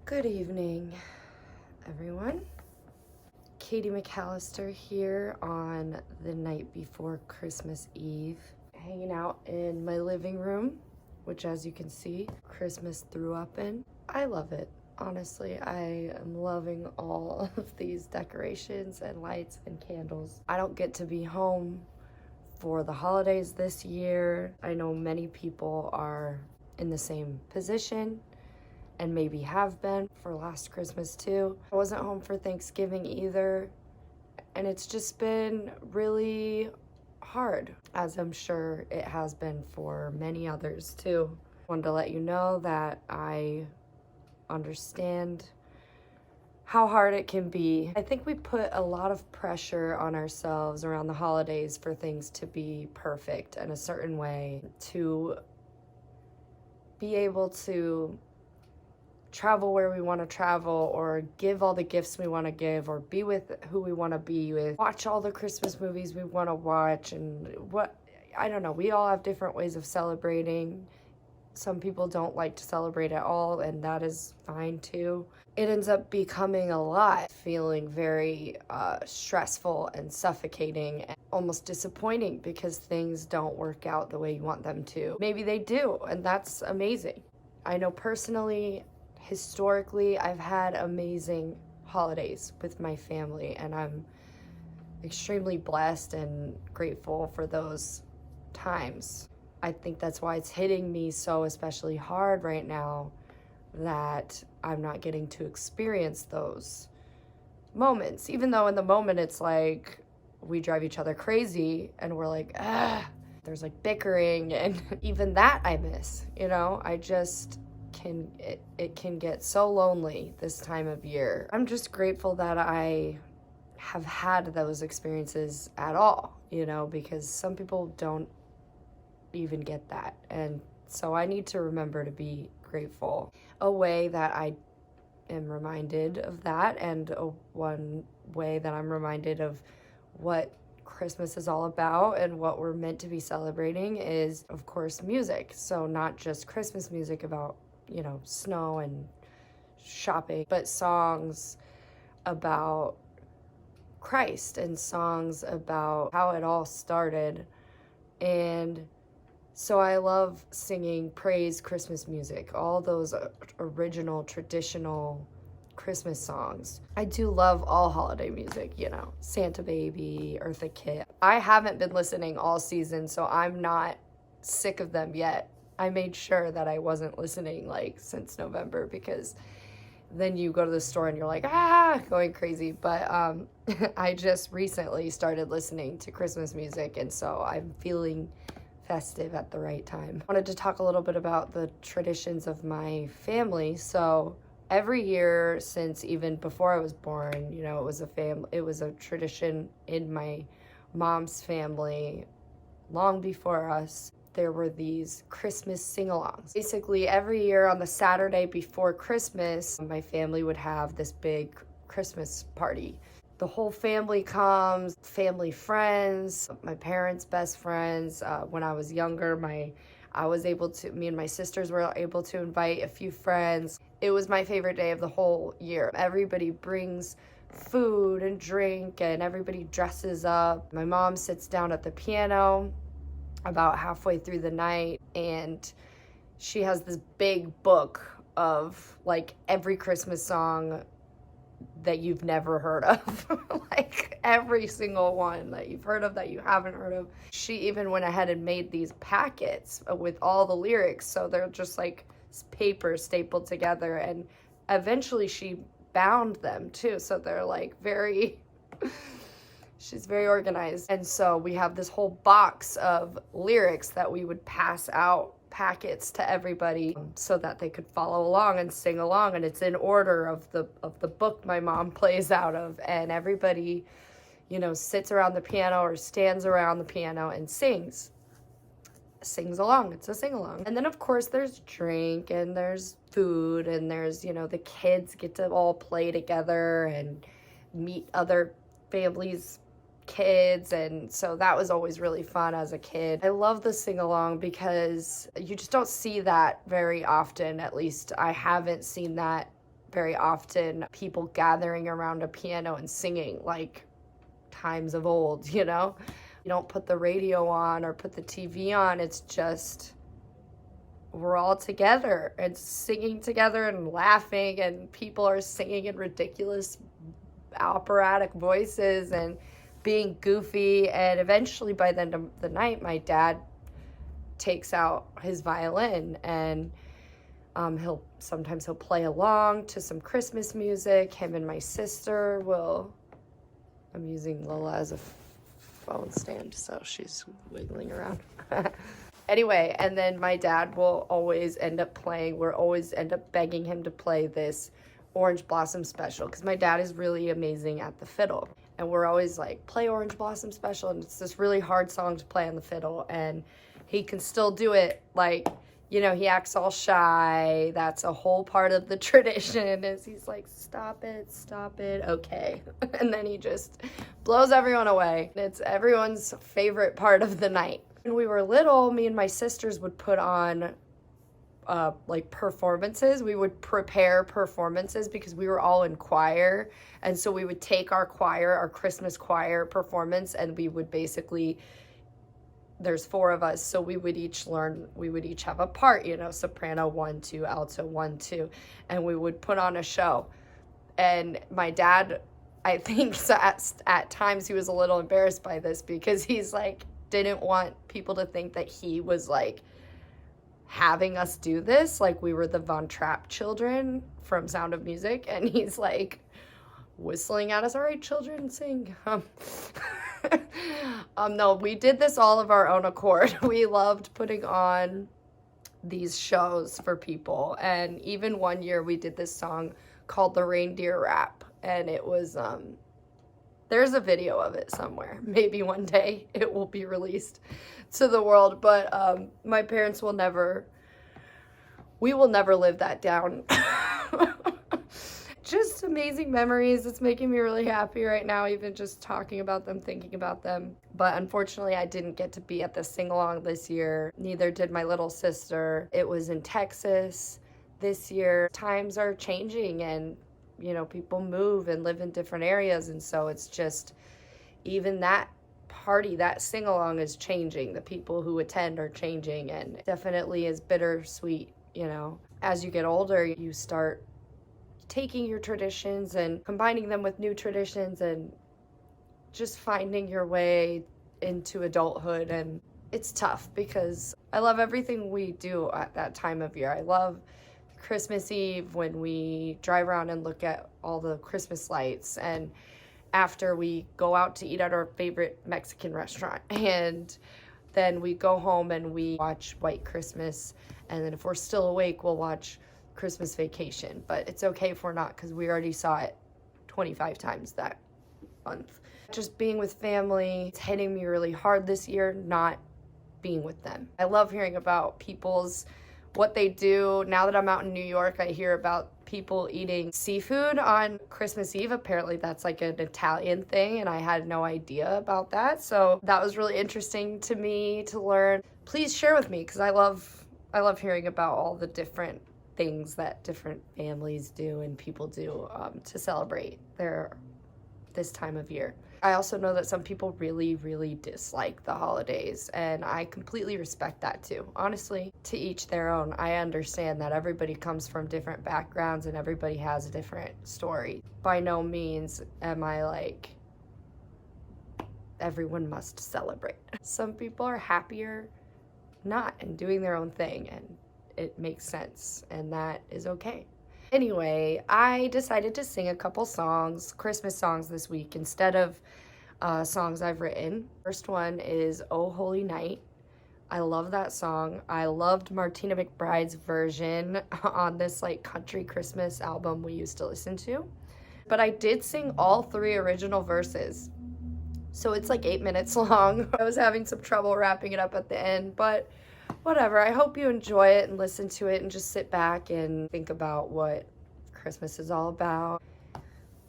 Good evening, everyone. Katy McAllister here on the night before Christmas Eve, hanging out in my living room, which, as you can see, Christmas threw up in. I love it. Honestly, I am loving all of these decorations and lights and candles. I don't get to be home for the holidays this year. I know many people are in the same position and maybe have been for last Christmas too. I wasn't home for Thanksgiving either, and it's just been really hard, as I'm sure it has been for many others too. Wanted to let you know that I understand how hard it can be. I think we put a lot of pressure on ourselves around the holidays for things to be perfect in a certain way, to be able to travel where we want to travel, or give all the gifts we want to give, or be with who we want to be with, watch all the Christmas movies we want to watch, and I don't know, we all have different ways of celebrating. Some people don't like to celebrate at all, and that is fine too. It ends up becoming a lot, feeling very stressful and suffocating and almost disappointing because things don't work out the way you want them to. Maybe they do, and that's amazing. I know personally, historically, I've had amazing holidays with my family, and I'm extremely blessed and grateful for those times. I think that's why it's hitting me so especially hard right now, that I'm not getting to experience those moments. Even though in the moment it's like we drive each other crazy and we're like, there's like bickering, and even that I miss, I just it can get so lonely this time of year. I'm just grateful that I have had those experiences at all, because some people don't even get that. And so I need to remember to be grateful. A way that I am reminded of that, and one way that I'm reminded of what Christmas is all about and what we're meant to be celebrating is, of course, music. So not just Christmas music about snow and shopping, but songs about Christ and songs about how it all started. And so I love singing praise Christmas music, all those original traditional Christmas songs. I do love all holiday music, Santa Baby, Eartha Kitt. I haven't been listening all season, so I'm not sick of them yet. I made sure that I wasn't listening since November, because then you go to the store and you're like, going crazy. But I just recently started listening to Christmas music, and so I'm feeling festive at the right time. I wanted to talk a little bit about the traditions of my family. So every year since even before I was born, it was a tradition in my mom's family long before us. There were these Christmas sing-alongs. Basically, every year on the Saturday before Christmas, my family would have this big Christmas party. The whole family comes, family friends, my parents' best friends. When I was younger, me and my sisters were able to invite a few friends. It was my favorite day of the whole year. Everybody brings food and drink, and everybody dresses up. My mom sits down at the piano about halfway through the night, and she has this big book of every Christmas song that you've never heard of, every single one that you've heard of, that you haven't heard of. She even went ahead and made these packets with all the lyrics, so they're just paper stapled together, and eventually she bound them too, so they're very she's very organized. And so we have this whole box of lyrics that we would pass out packets to everybody so that they could follow along and sing along, and it's in order of the book my mom plays out of, and everybody sits around the piano or stands around the piano and sings along. It's a sing-along. And then of course there's drink and there's food, and there's the kids get to all play together and meet other families' kids, and so that was always really fun as a kid. I love the sing-along because you just don't see that very often. At least I haven't seen that very often people gathering around a piano and singing like times of old, you know? You don't put the radio on or put the TV on. It's just, we're all together and singing together and laughing, and people are singing in ridiculous operatic voices and being goofy. And eventually by the end of the night, my dad takes out his violin, and he'll play along to some Christmas music. Him and my sister will, I'm using Lola as a phone stand, so she's wiggling around. Anyway, and then my dad will always end up playing, we'll always end up begging him to play this Orange Blossom Special, because my dad is really amazing at the fiddle. And we're always like, play Orange Blossom Special, and it's this really hard song to play on the fiddle, and he can still do it. Like, you know, he acts all shy. That's a whole part of the tradition, is he's like, stop it, okay. And then he just blows everyone away. It's everyone's favorite part of the night. When we were little, me and my sisters would put on like performances. We would prepare performances because we were all in choir. And so we would take our choir, our Christmas choir performance, and we would basically, there's 4 of us, so we would each have a part, you know, soprano 1, 2, alto 1, 2, and we would put on a show. And my dad, I think at times he was a little embarrassed by this, because he's like, didn't want people to think that he was like having us do this, like we were the Von Trapp children from Sound of Music, and he's like whistling at us, all right, children, sing. No, we did this all of our own accord. We loved putting on these shows for people. And even one year we did this song called The Reindeer Rap. And it was, there's a video of it somewhere. Maybe one day it will be released to the world. But my parents will never live that down. Just amazing memories. It's making me really happy right now, even just talking about them, thinking about them. But unfortunately, I didn't get to be at the sing-along this year. Neither did my little sister. It was in Texas this year. Times are changing, and, you know, people move and live in different areas. And so it's just, even that party, that sing-along is changing. The people who attend are changing, and definitely is bittersweet, you know. As you get older, you start taking your traditions and combining them with new traditions and just finding your way into adulthood. And it's tough because I love everything we do at that time of year. I love Christmas Eve when we drive around and look at all the Christmas lights, and after we go out to eat at our favorite Mexican restaurant, and then we go home and we watch White Christmas, and then if we're still awake, we'll watch Christmas Vacation. But it's okay if we're not, because we already saw it 25 times that month. Just being with family, it's hitting me really hard this year, not being with them. I love hearing about what they do. Now that I'm out in New York, I hear about people eating seafood on Christmas Eve. Apparently that's like an Italian thing, and I had no idea about that. So that was really interesting to me to learn. Please share with me, because I love hearing about all the different things that different families do and people do to celebrate this time of year. I also know that some people really, really dislike the holidays, and I completely respect that too. Honestly, to each their own. I understand that everybody comes from different backgrounds and everybody has a different story. By no means am I like, everyone must celebrate. Some people are happier not and doing their own thing, and it makes sense, and that is okay. Anyway, I decided to sing a couple songs, Christmas songs this week, instead of songs I've written. First one is Oh Holy Night. I love that song. I loved Martina McBride's version on this like country Christmas album we used to listen to. But I did sing all 3 original verses. So it's like 8 minutes long. I was having some trouble wrapping it up at the end, but whatever. I hope you enjoy it and listen to it and just sit back and think about what Christmas is all about.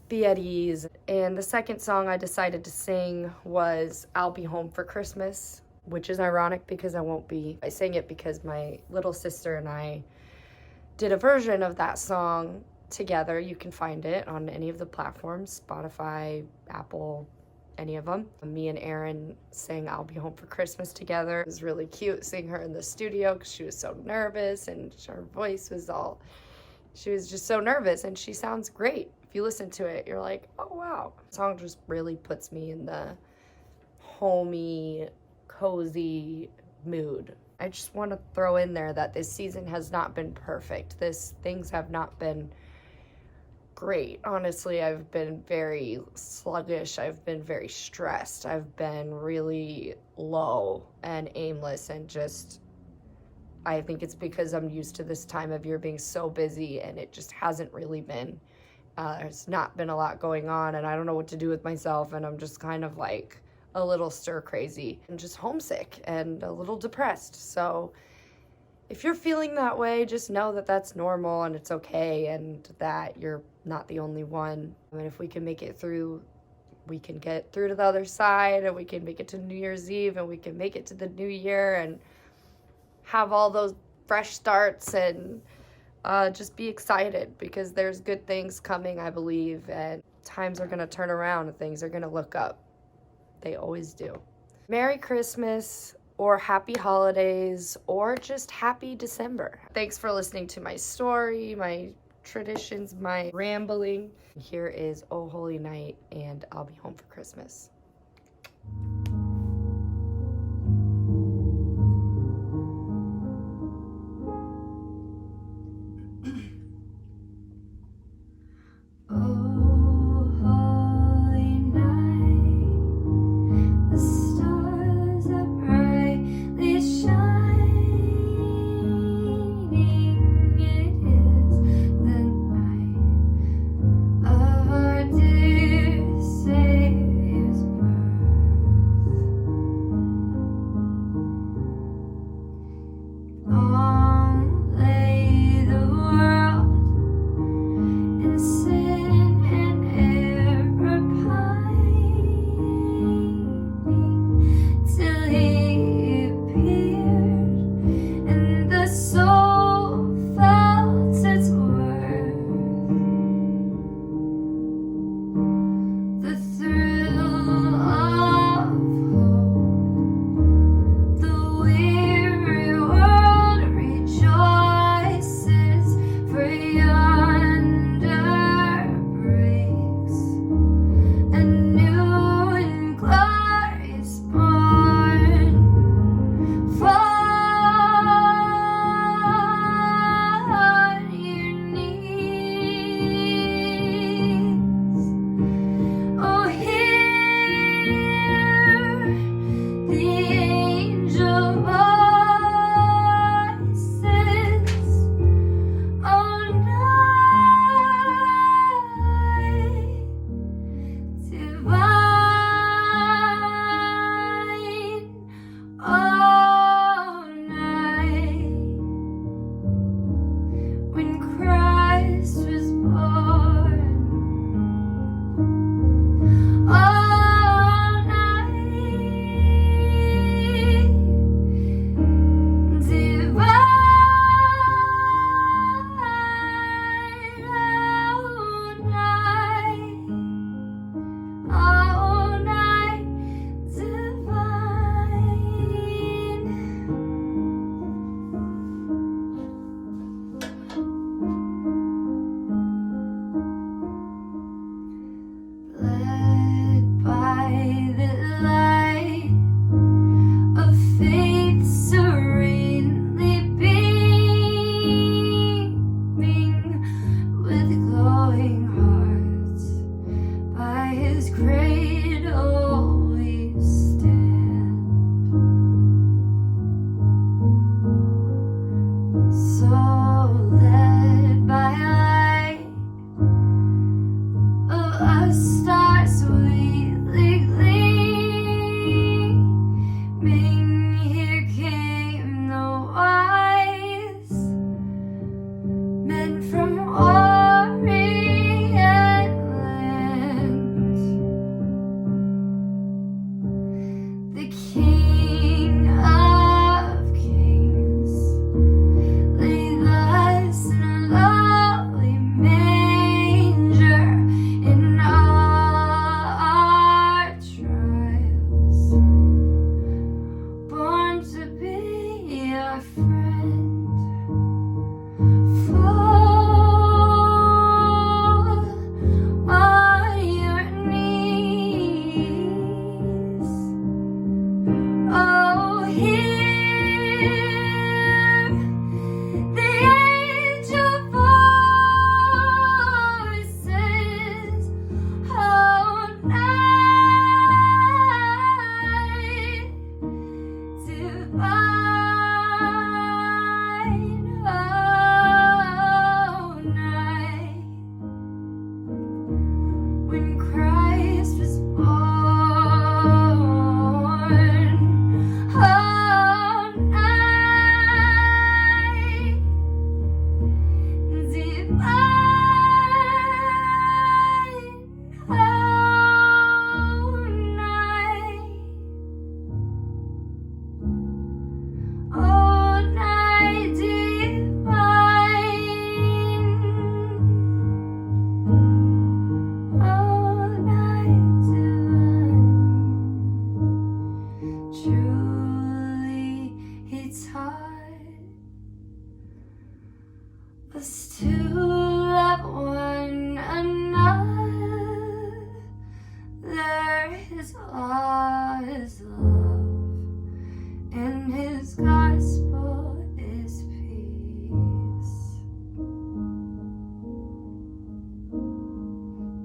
Be at ease. And the second song I decided to sing was I'll Be Home for Christmas, which is ironic because I won't be. I sang it because my little sister and I did a version of that song together. You can find it on any of the platforms, Spotify, Apple, any of them. Me and Erin sang I'll Be Home for Christmas together. It was really cute seeing her in the studio because she was so nervous and her voice was she was just so nervous, and she sounds great. If you listen to it, you're like, oh wow. The song just really puts me in the homey, cozy mood. I just want to throw in there that this season has not been perfect. Things have not been great. Honestly, I've been very sluggish. I've been very stressed. I've been really low and aimless, and just, I think it's because I'm used to this time of year being so busy, and it just hasn't really been. There's not been a lot going on, and I don't know what to do with myself, and I'm just kind of like a little stir crazy and just homesick and a little depressed. So if you're feeling that way, just know that that's normal and it's okay, and that you're not the only one. I mean, if we can make it through, we can get through to the other side, and we can make it to New Year's Eve, and we can make it to the new year and have all those fresh starts, and just be excited, because there's good things coming, I believe, and times are gonna turn around and things are gonna look up. They always do. Merry Christmas, or happy holidays, or just happy December. Thanks for listening to my story, my traditions, my rambling. Here is Oh Holy Night and I'll Be Home for Christmas. Our dear Savior's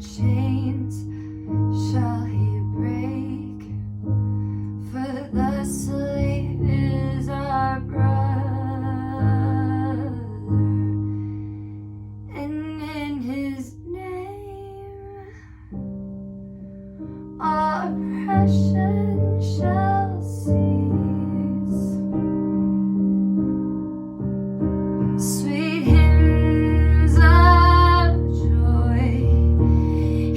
chains shall he break, for the slave is our brother, and in his name all oppression shall cease. Sweet hymns of joy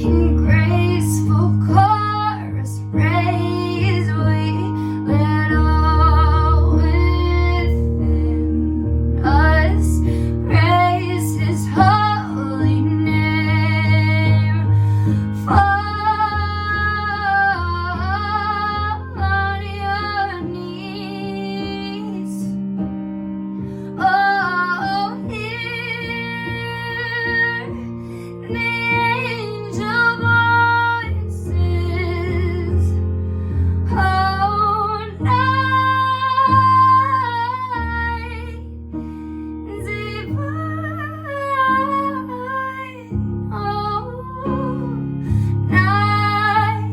in graceful chorus raise we, let all within us praise his holy name. Fall on your knees. Oh, hear the angel voices. Oh, night divine. Oh, night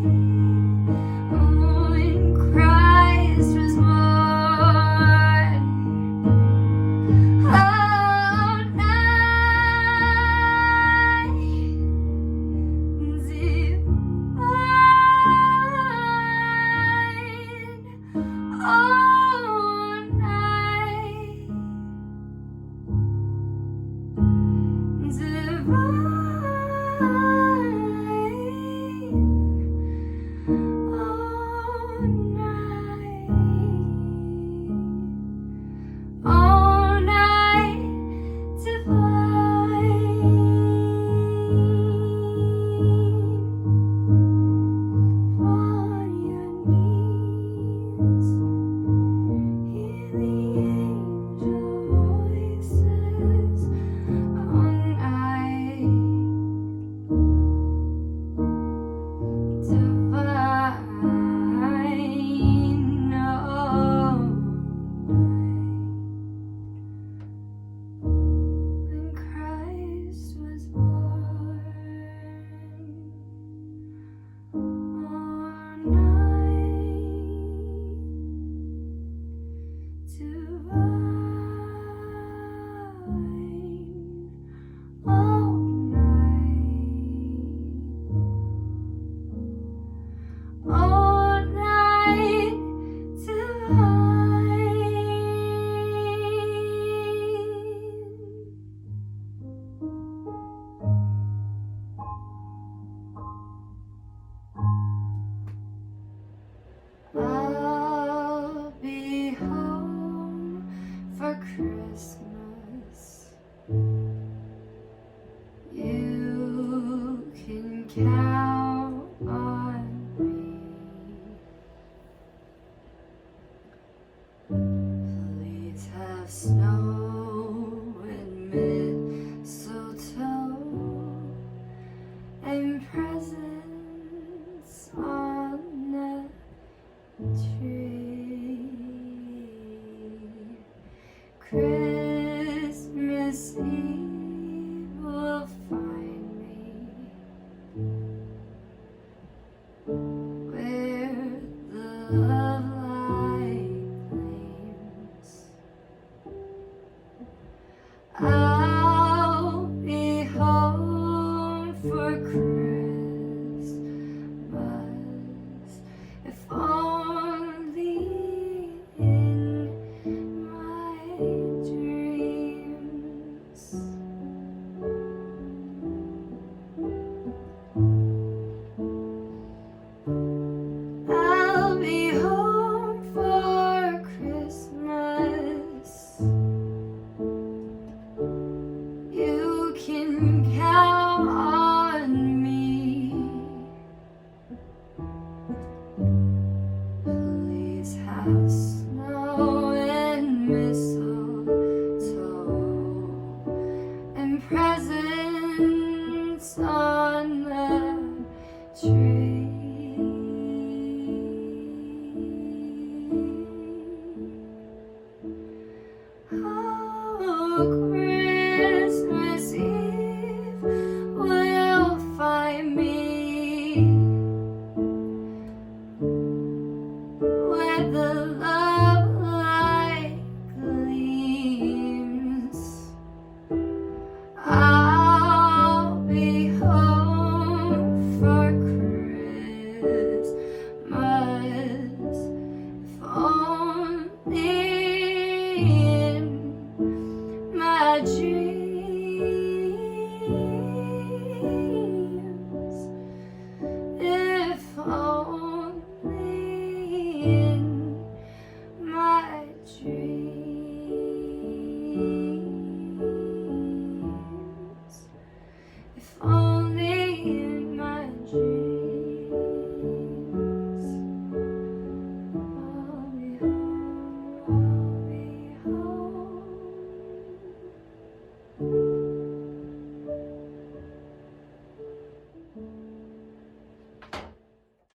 when Christ was born. Oh, night divine. Oh, night divine. All night divine. On your knees, hear the angel voices. All night divine. All night when Christ was born. All night divine. All night. All night divine. I'll be home for Christmas. You can count on me. Please have snow and mistletoe and presents on the tree. Christmas Eve will find me where the love light gleams. I'll be home for Christmas, if only in my dreams. I'll be home for Christmas. You can count on me. my dreams.